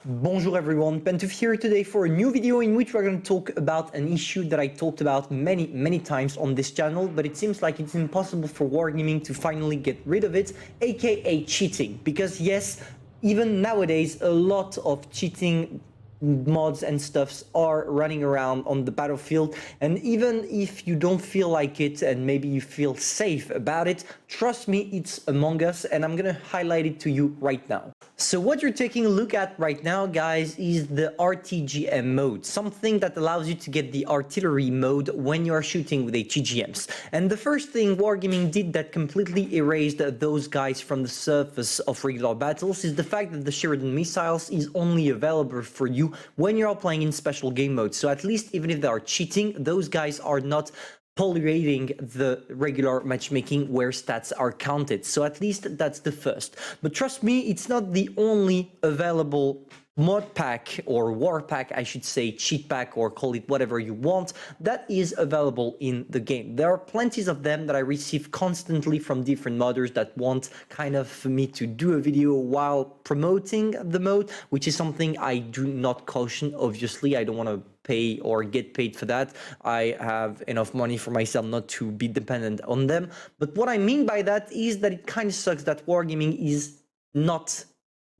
Bonjour everyone, Pantoufleee here today for a new video in which we're going to talk about an issue that I talked about many times on this channel, but it seems like it's impossible for wargaming to finally get rid of it, aka cheating. Because yes, even nowadays a lot of cheating mods and stuffs are running around on the battlefield, and even if you don't feel like it and maybe you feel safe about it, trust me, it's among us, and I'm gonna highlight it to you right now. So what you're taking a look at right now, guys, is the RTGM mode, something that allows you to get the artillery mode when you are shooting with ATGMs. And the first thing Wargaming did that completely erased those guys from the surface of regular battles is the fact that the Sheridan missiles is only available for you when you're playing in special game mode. So at least even if they are cheating, those guys are not polluting the regular matchmaking where stats are counted. So at least that's the first. But trust me, it's not the only available mod pack or war pack, I should say, cheat pack, or call it whatever you want, that is available in the game. There are plenties of them that I receive constantly from different modders that want kind of me to do a video while promoting the mode, which is something I do not caution. Obviously, I don't want to pay or get paid for that. I have enough money for myself not to be dependent on them. But what I mean by that is that it kind of sucks that Wargaming is not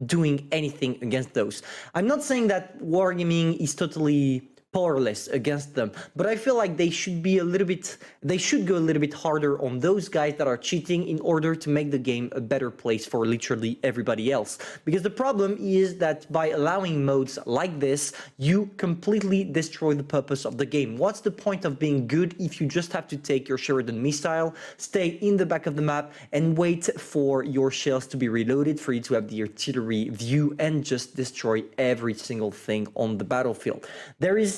doing anything against those. I'm not saying that Wargaming is totally powerless against them, but I feel like they should go a little bit harder on those guys that are cheating in order to make the game a better place for literally everybody else. Because the problem is that by allowing modes like this, you completely destroy the purpose of the game. What's the point of being good if you just have to take your Sheridan missile, stay in the back of the map, and wait for your shells to be reloaded for you to have the artillery view and just destroy every single thing on the battlefield?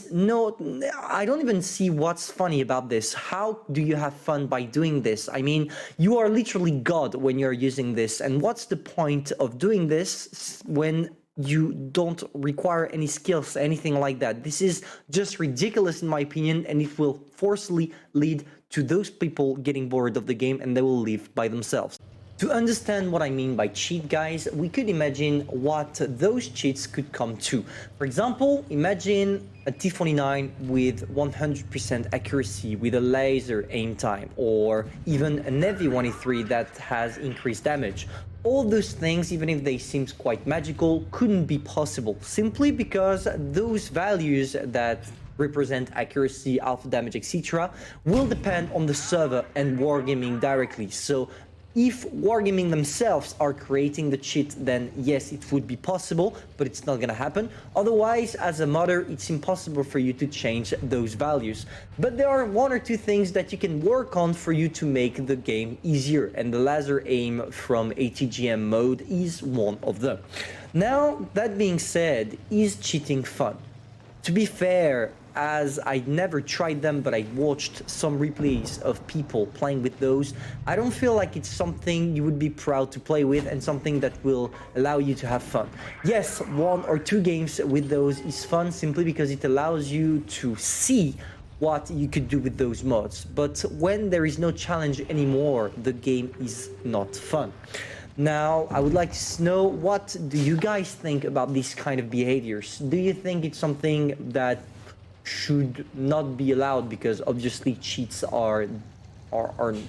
I don't even see what's funny about this. How do you have fun by doing this? I mean, you are literally God when you're using this. And what's the point of doing this when you don't require any skills, anything like that? This is just ridiculous in my opinion, and it will forcefully lead to those people getting bored of the game and they will leave by themselves. To understand what I mean by cheat, guys, we could imagine what those cheats could come to. For example, imagine a T-49 with 100% accuracy with a laser aim time, or even an Heavy-183 that has increased damage. All those things, even if they seem quite magical, couldn't be possible simply because those values that represent accuracy, alpha damage, etc. will depend on the server and Wargaming directly. So if Wargaming themselves are creating the cheat, then yes, it would be possible, but it's not gonna happen. Otherwise, as a modder, it's impossible for you to change those values. But there are one or two things that you can work on for you to make the game easier, and the laser aim from ATGM mode is one of them. Now, that being said, is cheating fun? To be fair, as I never tried them, but I watched some replays of people playing with those, I don't feel like it's something you would be proud to play with and something that will allow you to have fun. Yes, 1 or 2 games with those is fun simply because it allows you to see what you could do with those mods. But when there is no challenge anymore, the game is not fun. Now, I would like to know, what do you guys think about these kind of behaviors? Do you think it's something that should not be allowed because obviously cheats are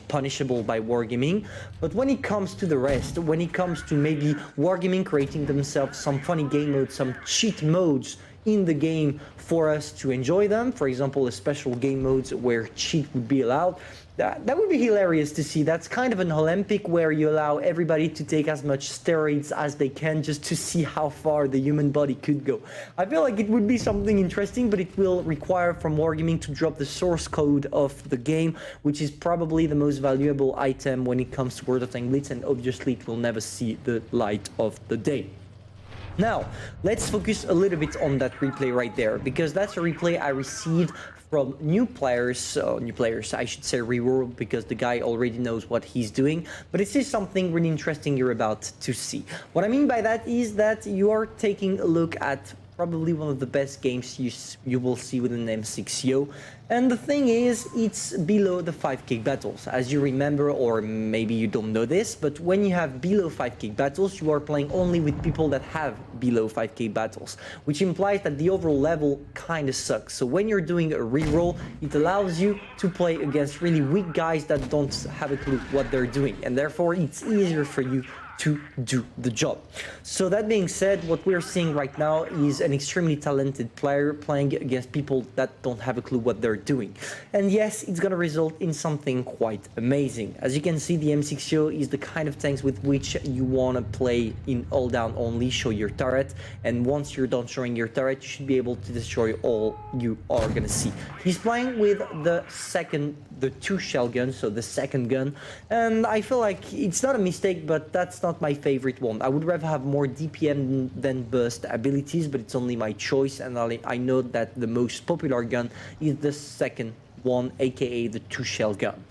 punishable by Wargaming? But when it comes to the rest, when it comes to maybe Wargaming creating themselves some funny game modes, some cheat modes in the game for us to enjoy them, for example, a special game modes where cheat would be allowed, that would be hilarious to see. That's kind of an Olympic where you allow everybody to take as much steroids as they can just to see how far the human body could go. I feel like it would be something interesting, but it will require from Wargaming to drop the source code of the game, which is probably the most valuable item when it comes to World of Tanks Blitz, and obviously it will never see the light of the day. Now, let's focus a little bit on that replay right there, because that's a replay I received from new players, I should say reworld, because the guy already knows what he's doing, but this is something really interesting you're about to see. What I mean by that is that you are taking a look at probably one of the best games you will see with an M6Yo. And the thing is, it's below the 5k battles. As you remember, or maybe you don't know this, but when you have below 5k battles, you are playing only with people that have below 5k battles, which implies that the overall level kind of sucks. So when you're doing a reroll, it allows you to play against really weak guys that don't have a clue what they're doing, and therefore it's easier for you to do the job. So that being said, what we're seeing right now is an extremely talented player playing against people that don't have a clue what they're doing. And yes, it's gonna result in something quite amazing. As you can see, the M6O is the kind of tanks with which you wanna play in all down only, show your turret, and once you're done showing your turret, you should be able to destroy all you are gonna see. He's playing with the two shell gun, so the second gun, and I feel like it's not a mistake, but that's not my favorite one. I would rather have more DPM than burst abilities, but it's only my choice, and I know that the most popular gun is the second one, aka the two shell gun.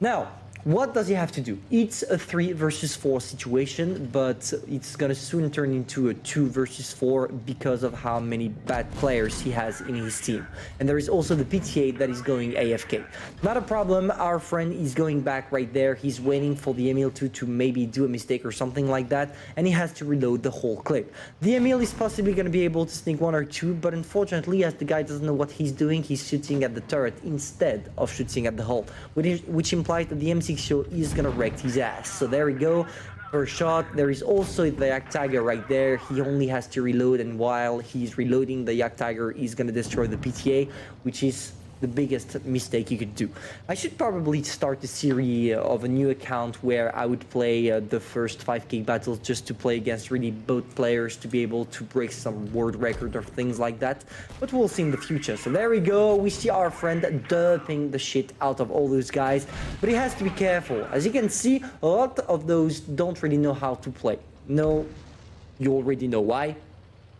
Now, what does he have to do? It's a 3 versus 4 situation, but it's gonna soon turn into a 2 versus 4 because of how many bad players he has in his team. And there is also the PTA that is going AFK. Not a problem, our friend is going back right there. He's waiting for the Emil to maybe do a mistake or something like that, and he has to reload the whole clip. The Emil is possibly gonna be able to sneak 1 or 2, but unfortunately, as the guy doesn't know what he's doing, he's shooting at the turret instead of shooting at the hull, which implies that the M6 is gonna wreck his ass. So there we go, first shot. There is also the Yak Tiger right there. He only has to reload, and while he's reloading, the Yak Tiger is gonna destroy the PTA, which is the biggest mistake you could do. I should probably start a series of a new account where I would play the first 5k battles just to play against really both players to be able to break some world record or things like that, but we'll see in the future. So there we go, we see our friend derping the shit out of all those guys, but he has to be careful. As you can see, a lot of those don't really know how to play. No, you already know why.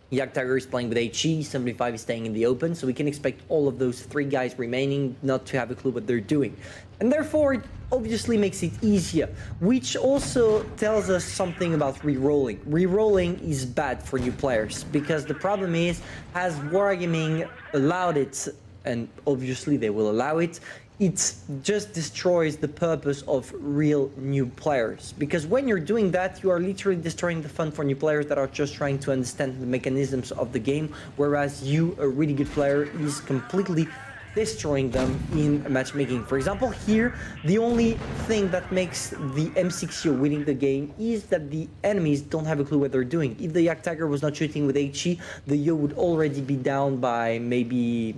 Yak Tiger is playing with HE, 75 is staying in the open, so we can expect all of those 3 guys remaining not to have a clue what they're doing. And therefore, it obviously makes it easier, which also tells us something about rerolling. Rerolling is bad for new players, because the problem is, as Wargaming allowed it, and obviously they will allow it, it just destroys the purpose of real new players. Because when you're doing that, you are literally destroying the fun for new players that are just trying to understand the mechanisms of the game, whereas you, a really good player, is completely destroying them in matchmaking. For example, here, the only thing that makes the M6O winning the game is that the enemies don't have a clue what they're doing. If the Yak Tiger was not shooting with HE, the Yo would already be down by maybe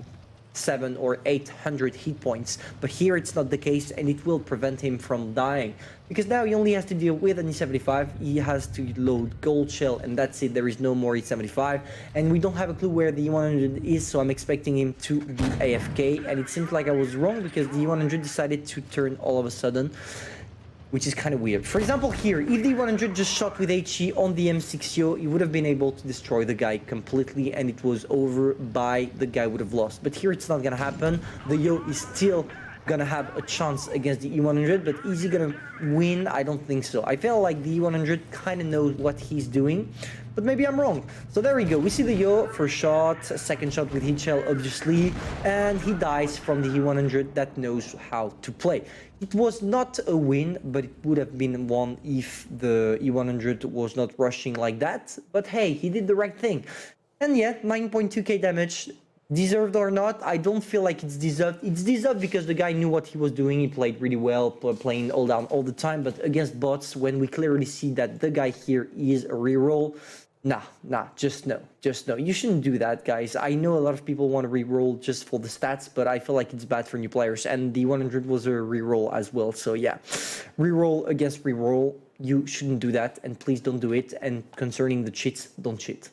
700 or 800 hit points, but here it's not the case, and it will prevent him from dying, because now he only has to deal with an E75. He has to load gold shell, and that's it. There is no more E75, and we don't have a clue where the E100 is, so I'm expecting him to be AFK, and it seems like I was wrong, because the E100 decided to turn all of a sudden, which is kind of weird. For example, here, if the 100 just shot with HE on the M6O, he would have been able to destroy the guy completely, and it was over by the guy would have lost. But here it's not gonna happen. The Yo is still gonna have a chance against the E100, but is he gonna win? I don't think so. I feel like the E100 kind of knows what he's doing, but maybe I'm wrong. So there we go. We see the Yo, first shot, second shot with hit shell, obviously, and he dies from the E100 that knows how to play. It was not a win, but it would have been one if the E100 was not rushing like that. But hey, he did the right thing. And yeah, 9.2k damage. Deserved or not, I don't feel like it's deserved. It's deserved because the guy knew what he was doing. He played really well, playing all down all the time. But against bots, when we clearly see that the guy here is a reroll, just no. You shouldn't do that, guys. I know a lot of people want to reroll just for the stats, but I feel like it's bad for new players. And the 100 was a reroll as well. So yeah, reroll against reroll. You shouldn't do that, and please don't do it. And concerning the cheats, don't cheat.